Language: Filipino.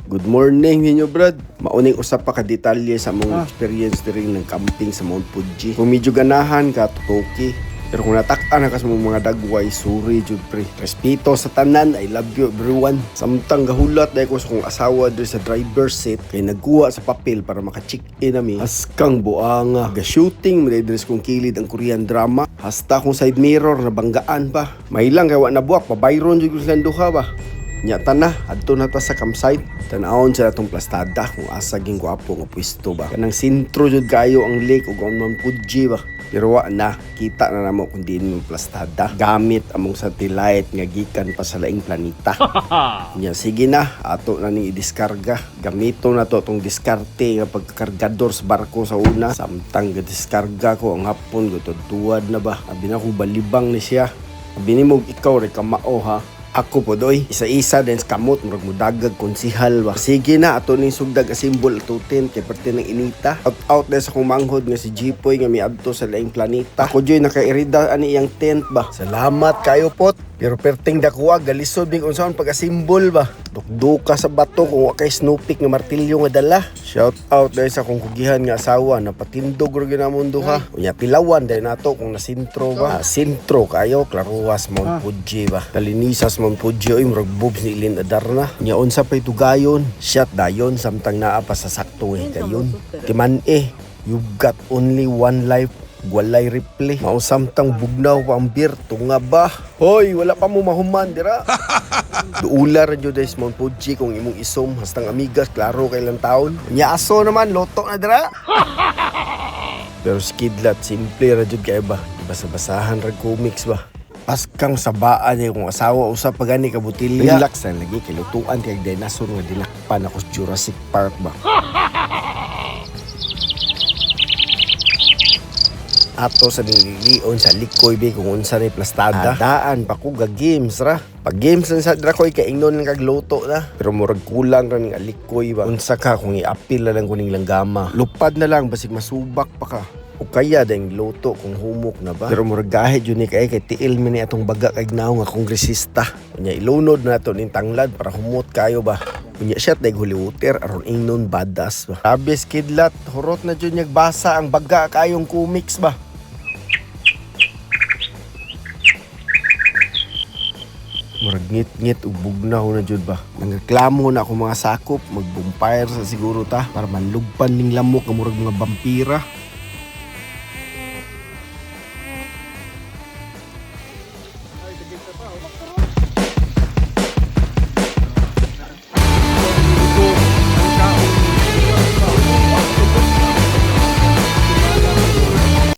Good morning ninyo, brad. Mauning usap pa ka detalye sa mong experience rin ng camping sa Mount Fuji. Kung medyo ganahan ka, tutuki. Pero kung natak-an na ka sa mga dagway, sorry jud pre. Respeto sa tanan, I love you everyone. Samtang gahulat dahil ko sa kong asawa doon sa driver's seat kay nagkuha sa papel para maka-check-in nami. Askang buanga. Ga-shooting, madadres kong kilid ang Korean drama. Hasta kong side mirror, nabanggaan pa. May lang kaya na buwak, pabayron jud ko silang duha ba. Nyata na, adto na ta sa campsite. Tanawon sa atong plastada kung asa ging gwapo nga pwesto ba. Kanang sentro jud kayo ang lake ug ang Mount Fuji ba. Pero wa na, kita na namo kung diin yung plastada. Gamit among satellite nga gikan pa sa laing planeta. Nya sige na, ato na ning i-diskarga. Gamito na to tong diskarte nga pagkakargador sa barko sa una. Samtang ga-diskarga ko ang hapon gutod-tuwad na ba. Abi na kong balibang ni siya. Abi ni mo ikaw rin kamao ha. Ako po doy, isa-isa din sa kamot, murag mudagag konsihal ba. Sige na, ato ning sugdag a simbol atutin kay parte ng inita. Out na sa kong manghod nga si Jipoy nga miadto sa laing planeta. Ako joy nakairida ani iyang tent ba. Salamat kayo pot. Pero perting dakuha, galisod bing unsaon pag-asimbol ba. Dukduka sa bato kung wakay snowpick nga martilyo nga dala. Shout out dahil sa kong kugihan nga asawa na patindog ro ginamon duha. Unya pilawan dahil nato kung nasintro ba. Sintro kayo, klaruwas Mount Fuji ba. Talinisas Mount Fuji oy murag boobs ni Ilin Adarna. Unya unsa pay tugayon, shot dayon samtang naa pa sa sakto dayon. Timan you've got only one life. Walay replay. Mausamtang bugnaw pa ang beer. Tunga ba? Hoy, wala pa mo mahuman, dira. Duula rin yun dahil Mount Fuji kung imong isom. Hastang amigas, klaro kailang taon. Nyaso naman, loto na dira. Pero skidlat, simple rin yun kaya ba? Basa-basahan rin comics ba? Paskang sabaan niya kung asawa usap pa gani ka butilya. Relax na lagi, kilutuan kay dinosaur nga dinakpan ako sa Jurassic Park ba? Ato sa nililion sa likoy be kung unsa ni plastada. Daan pa ko ga games ra. Pag games sa drakoy kay ingnon lang kag loto na. Pero murag kulang ra ning likoy ba. Unsa ka kung i-apil na lang kuning langgama. Lupad na lang basig masubak pa ka. O kaya dahil loto kung humok na ba. Pero murag gahit yun ni kay tiil mi ni atong baga kay gnaw nga kongresista. Unya ilunod na to ning tanglad para humot kayo ba. Unya siya dahil Hollywoodter aron ingnon badas ba. Sabi skidlat, hurot na dyan basa ang baga kayong comics ba. Murag ngit-ngit ug bugnaw na jud ba. Nangreklamo na ako mga sakop, mag-bonfire sa siguro ta para manlugpan ning lamok nga murag mga vampira.